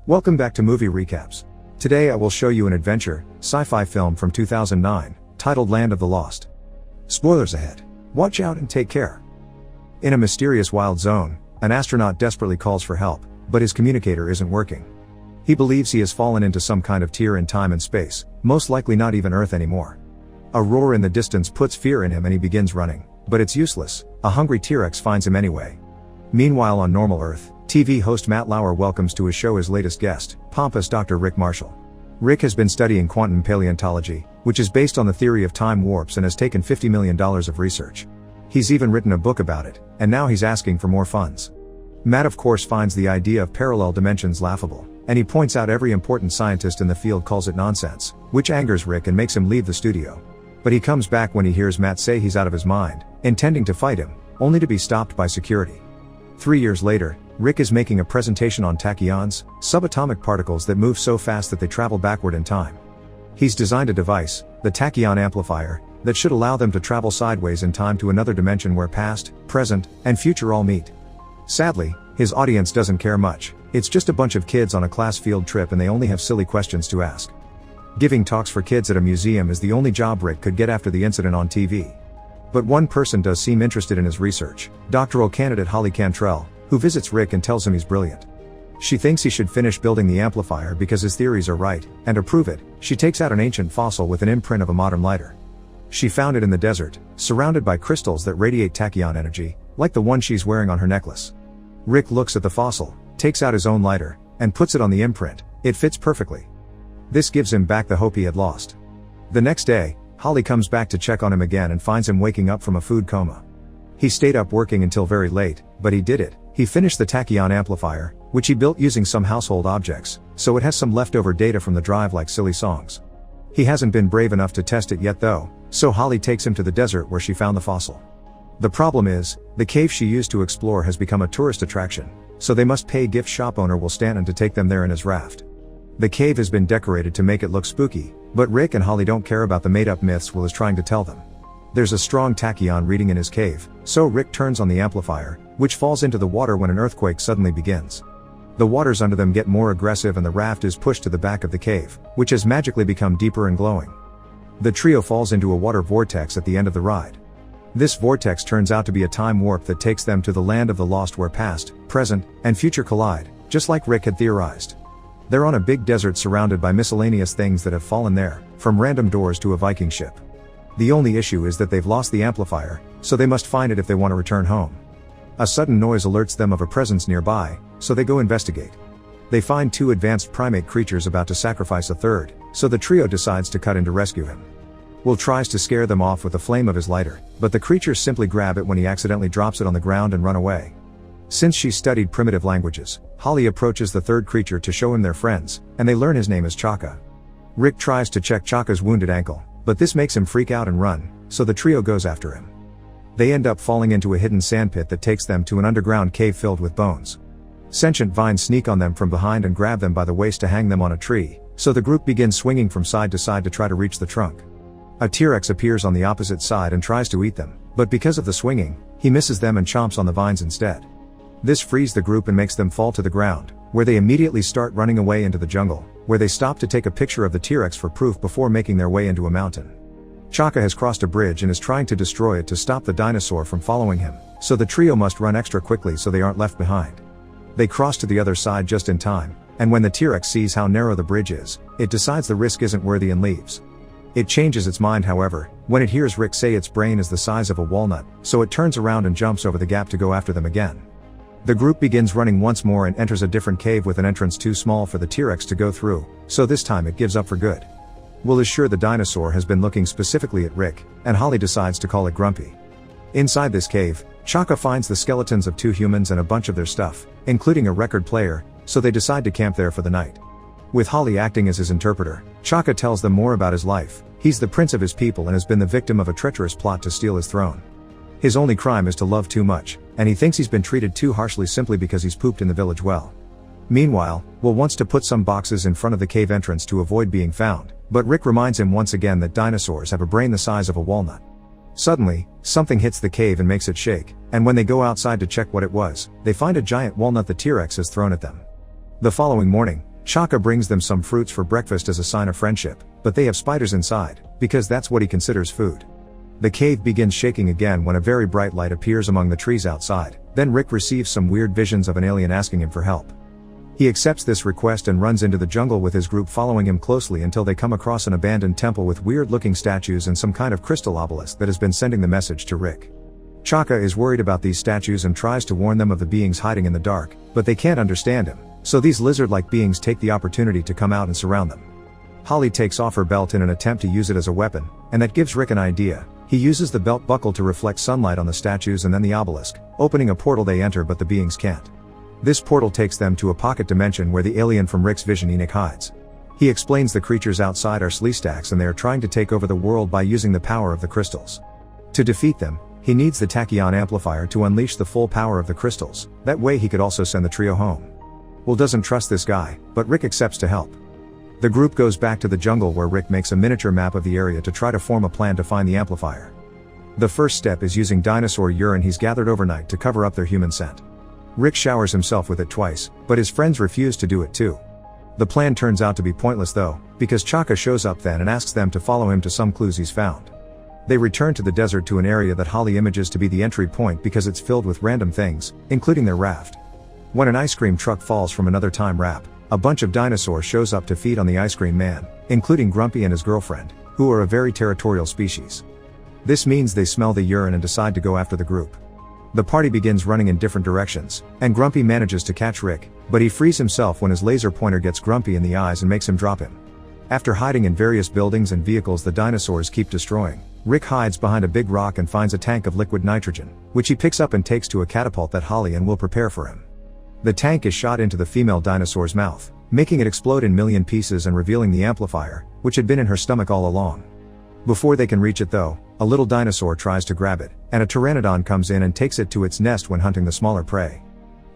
Welcome back to Movie Recaps. Today I will show you an adventure, sci-fi film from 2009, titled Land of the Lost. Spoilers ahead. Watch out and take care. In a mysterious wild zone, an astronaut desperately calls for help, but his communicator isn't working. He believes he has fallen into some kind of tear in time and space, most likely not even Earth anymore. A roar in the distance puts fear in him and he begins running, but it's useless. A hungry T-Rex finds him anyway. Meanwhile on normal Earth, TV host Matt Lauer welcomes to his show his latest guest, pompous Dr. Rick Marshall. Rick has been studying quantum paleontology, which is based on the theory of time warps and has taken $50 million of research. He's even written a book about it, and now he's asking for more funds. Matt of course finds the idea of parallel dimensions laughable, and he points out every important scientist in the field calls it nonsense, which angers Rick and makes him leave the studio. But he comes back when he hears Matt say he's out of his mind, intending to fight him, only to be stopped by security. 3 years later, Rick is making a presentation on tachyons, subatomic particles that move so fast that they travel backward in time. He's designed a device, the tachyon amplifier, that should allow them to travel sideways in time to another dimension where past, present, and future all meet. Sadly, his audience doesn't care much. It's just a bunch of kids on a class field trip and they only have silly questions to ask. Giving talks for kids at a museum is the only job Rick could get after the incident on TV. But one person does seem interested in his research, doctoral candidate Holly Cantrell, who visits Rick and tells him he's brilliant. She thinks he should finish building the amplifier because his theories are right, and to prove it, she takes out an ancient fossil with an imprint of a modern lighter. She found it in the desert, surrounded by crystals that radiate tachyon energy, like the one she's wearing on her necklace. Rick looks at the fossil, takes out his own lighter, and puts it on the imprint. It fits perfectly. This gives him back the hope he had lost. The next day, Holly comes back to check on him again and finds him waking up from a food coma. He stayed up working until very late, but he did it. He finished the tachyon amplifier, which he built using some household objects, so it has some leftover data from the drive like silly songs. He hasn't been brave enough to test it yet though, so Holly takes him to the desert where she found the fossil. The problem is, the cave she used to explore has become a tourist attraction, so they must pay gift shop owner Will Stanton to take them there in his raft. The cave has been decorated to make it look spooky, but Rick and Holly don't care about the made-up myths Will is trying to tell them. There's a strong tachyon reading in his cave, so Rick turns on the amplifier, which falls into the water when an earthquake suddenly begins. The waters under them get more aggressive and the raft is pushed to the back of the cave, which has magically become deeper and glowing. The trio falls into a water vortex at the end of the ride. This vortex turns out to be a time warp that takes them to the land of the lost where past, present, and future collide, just like Rick had theorized. They're on a big desert surrounded by miscellaneous things that have fallen there, from random doors to a Viking ship. The only issue is that they've lost the amplifier, so they must find it if they want to return home. A sudden noise alerts them of a presence nearby, so they go investigate. They find two advanced primate creatures about to sacrifice a third, so the trio decides to cut in to rescue him. Will tries to scare them off with the flame of his lighter, but the creatures simply grab it when he accidentally drops it on the ground and run away. Since she's studied primitive languages, Holly approaches the third creature to show him their friends, and they learn his name is Chaka. Rick tries to check Chaka's wounded ankle, but this makes him freak out and run, so the trio goes after him. They end up falling into a hidden sandpit that takes them to an underground cave filled with bones. Sentient vines sneak on them from behind and grab them by the waist to hang them on a tree, so the group begins swinging from side to side to try to reach the trunk. A T-Rex appears on the opposite side and tries to eat them, but because of the swinging, he misses them and chomps on the vines instead. This frees the group and makes them fall to the ground, where they immediately start running away into the jungle, where they stop to take a picture of the T-Rex for proof before making their way into a mountain. Chaka has crossed a bridge and is trying to destroy it to stop the dinosaur from following him, so the trio must run extra quickly so they aren't left behind. They cross to the other side just in time, and when the T-Rex sees how narrow the bridge is, it decides the risk isn't worthy and leaves. It changes its mind however, when it hears Rick say its brain is the size of a walnut, so it turns around and jumps over the gap to go after them again. The group begins running once more and enters a different cave with an entrance too small for the T-Rex to go through, so this time it gives up for good. Will is sure the dinosaur has been looking specifically at Rick, and Holly decides to call it Grumpy. Inside this cave, Chaka finds the skeletons of two humans and a bunch of their stuff, including a record player, so they decide to camp there for the night. With Holly acting as his interpreter, Chaka tells them more about his life. He's the prince of his people and has been the victim of a treacherous plot to steal his throne. His only crime is to love too much, and he thinks he's been treated too harshly simply because he's pooped in the village well. Meanwhile, Will wants to put some boxes in front of the cave entrance to avoid being found, but Rick reminds him once again that dinosaurs have a brain the size of a walnut. Suddenly, something hits the cave and makes it shake, and when they go outside to check what it was, they find a giant walnut the T-Rex has thrown at them. The following morning, Chaka brings them some fruits for breakfast as a sign of friendship, but they have spiders inside, because that's what he considers food. The cave begins shaking again when a very bright light appears among the trees outside. Then Rick receives some weird visions of an alien asking him for help. He accepts this request and runs into the jungle with his group following him closely until they come across an abandoned temple with weird-looking statues and some kind of crystal obelisk that has been sending the message to Rick. Chaka is worried about these statues and tries to warn them of the beings hiding in the dark, but they can't understand him, so these lizard-like beings take the opportunity to come out and surround them. Holly takes off her belt in an attempt to use it as a weapon, and that gives Rick an idea. He uses the belt buckle to reflect sunlight on the statues and then the obelisk, opening a portal. They enter, but the beings can't. This portal takes them to a pocket dimension where the alien from Rick's vision, Enoch, hides. He explains the creatures outside are Sleestaks and they are trying to take over the world by using the power of the crystals. To defeat them, he needs the tachyon amplifier to unleash the full power of the crystals. That way he could also send the trio home. Will doesn't trust this guy, but Rick accepts to help. The group goes back to the jungle where Rick makes a miniature map of the area to try to form a plan to find the amplifier. The first step is using dinosaur urine he's gathered overnight to cover up their human scent. Rick showers himself with it twice, but his friends refuse to do it too. The plan turns out to be pointless though, because Chaka shows up then and asks them to follow him to some clues he's found. They return to the desert to an area that Holly images to be the entry point because it's filled with random things, including their raft. When an ice cream truck falls from another time wrap, a bunch of dinosaurs shows up to feed on the ice cream man, including Grumpy and his girlfriend, who are a very territorial species. This means they smell the urine and decide to go after the group. The party begins running in different directions, and Grumpy manages to catch Rick, but he frees himself when his laser pointer gets Grumpy in the eyes and makes him drop him. After hiding in various buildings and vehicles the dinosaurs keep destroying, Rick hides behind a big rock and finds a tank of liquid nitrogen, which he picks up and takes to a catapult that Holly and Will prepare for him. The tank is shot into the female dinosaur's mouth, making it explode in million pieces and revealing the amplifier, which had been in her stomach all along. Before they can reach it though, a little dinosaur tries to grab it, and a pteranodon comes in and takes it to its nest when hunting the smaller prey.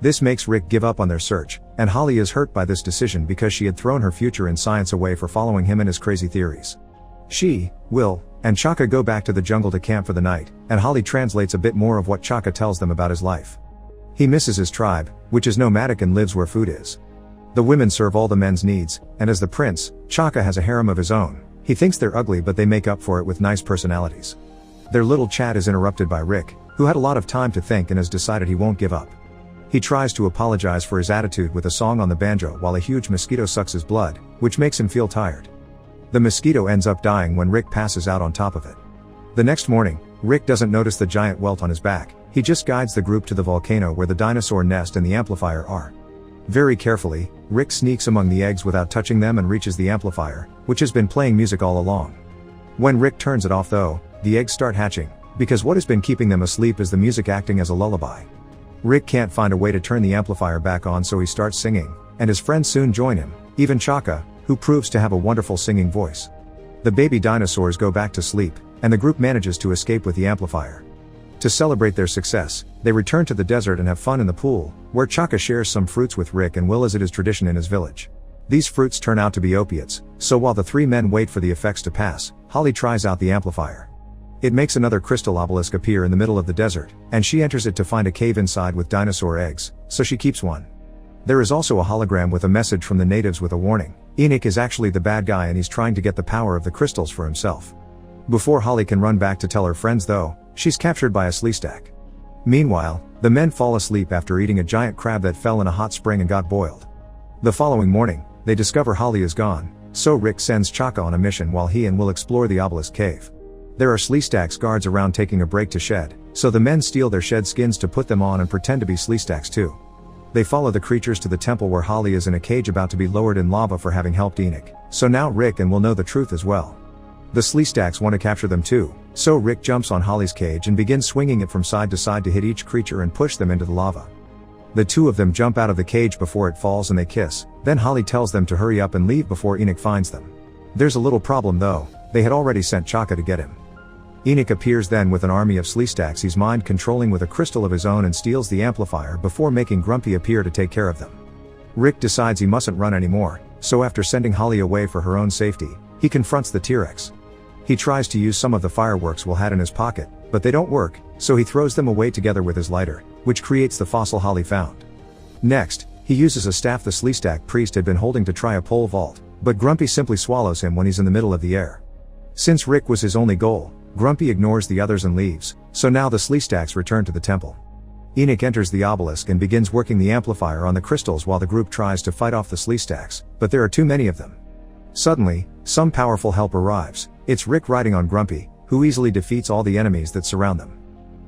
This makes Rick give up on their search, and Holly is hurt by this decision because she had thrown her future in science away for following him and his crazy theories. She, Will, and Chaka go back to the jungle to camp for the night, and Holly translates a bit more of what Chaka tells them about his life. He misses his tribe, which is nomadic and lives where food is. The women serve all the men's needs, and as the prince, Chaka has a harem of his own. He thinks they're ugly but they make up for it with nice personalities. Their little chat is interrupted by Rick, who had a lot of time to think and has decided he won't give up. He tries to apologize for his attitude with a song on the banjo while a huge mosquito sucks his blood, which makes him feel tired. The mosquito ends up dying when Rick passes out on top of it. The next morning, Rick doesn't notice the giant welt on his back. He just guides the group to the volcano where the dinosaur nest and the amplifier are. Very carefully, Rick sneaks among the eggs without touching them and reaches the amplifier, which has been playing music all along. When Rick turns it off though, the eggs start hatching, because what has been keeping them asleep is the music acting as a lullaby. Rick can't find a way to turn the amplifier back on, so he starts singing, and his friends soon join him, even Chaka, who proves to have a wonderful singing voice. The baby dinosaurs go back to sleep, and the group manages to escape with the amplifier. To celebrate their success, they return to the desert and have fun in the pool, where Chaka shares some fruits with Rick and Will as it is tradition in his village. These fruits turn out to be opiates, so while the three men wait for the effects to pass, Holly tries out the amplifier. It makes another crystal obelisk appear in the middle of the desert, and she enters it to find a cave inside with dinosaur eggs, so she keeps one. There is also a hologram with a message from the natives with a warning. Enoch is actually the bad guy and he's trying to get the power of the crystals for himself. Before Holly can run back to tell her friends though, she's captured by a Sleestak. Meanwhile, the men fall asleep after eating a giant crab that fell in a hot spring and got boiled. The following morning, they discover Holly is gone, so Rick sends Chaka on a mission while he and Will explore the obelisk cave. There are Sleestaks guards around taking a break to shed, so the men steal their shed skins to put them on and pretend to be Sleestaks too. They follow the creatures to the temple where Holly is in a cage about to be lowered in lava for having helped Enoch, so now Rick and Will know the truth as well. The Sleestaks want to capture them too, so Rick jumps on Holly's cage and begins swinging it from side to side to hit each creature and push them into the lava. The two of them jump out of the cage before it falls and they kiss, then Holly tells them to hurry up and leave before Enoch finds them. There's a little problem though, they had already sent Chaka to get him. Enoch appears then with an army of Sleestaks he's mind controlling with a crystal of his own and steals the amplifier before making Grumpy appear to take care of them. Rick decides he mustn't run anymore, so after sending Holly away for her own safety, he confronts the T-Rex. He tries to use some of the fireworks Will had in his pocket, but they don't work, so he throws them away together with his lighter, which creates the fossil Holly found. Next, he He uses a staff the Sleestack priest had been holding to try a pole vault, but Grumpy simply swallows him when he's in the middle of the air. Since Rick was his only goal, Grumpy ignores the others and leaves, so now the Sleestacks return to the temple. Enoch enters the obelisk and begins working the amplifier on the crystals while the group tries to fight off the Sleestacks, but there are too many of them. Suddenly, some powerful help arrives. It's Rick riding on Grumpy, who easily defeats all the enemies that surround them.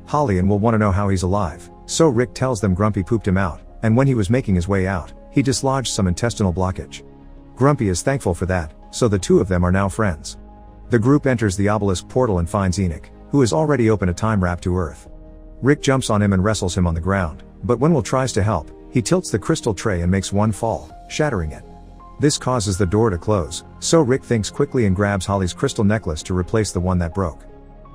Holly and Will want to know how he's alive, so Rick tells them Grumpy pooped him out, and when he was making his way out, he dislodged some intestinal blockage. Grumpy is thankful for that, so the two of them are now friends. The group enters the obelisk portal and finds Enoch, who has already opened a time wrap to Earth. Rick jumps on him and wrestles him on the ground, but when Will tries to help, he tilts the crystal tray and makes one fall, shattering it. This causes the door to close, so Rick thinks quickly and grabs Holly's crystal necklace to replace the one that broke.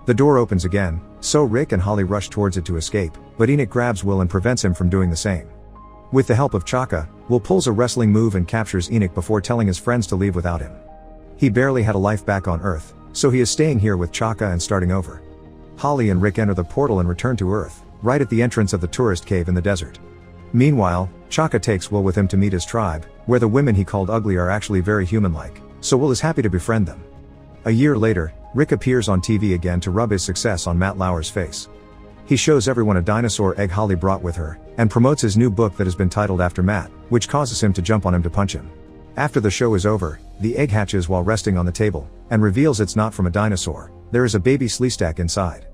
The door opens again, so Rick and Holly rush towards it to escape, but Enoch grabs Will and prevents him from doing the same. With the help of Chaka, Will pulls a wrestling move and captures Enoch before telling his friends to leave without him. He barely had a life back on Earth, so he is staying here with Chaka and starting over. Holly and Rick enter the portal and return to Earth, right at the entrance of the tourist cave in the desert. Meanwhile, Chaka takes Will with him to meet his tribe, where the women he called ugly are actually very human-like, so Will is happy to befriend them. A year later, Rick appears on TV again to rub his success on Matt Lauer's face. He shows everyone a dinosaur egg Holly brought with her, and promotes his new book that has been titled after Matt, which causes him to jump on him to punch him. After the show is over, the egg hatches while resting on the table, and reveals it's not from a dinosaur. There is a baby Sleestack inside.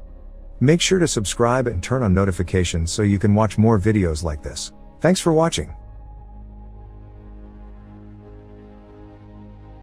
Make sure to subscribe and turn on notifications so you can watch more videos like this. Thanks for watching.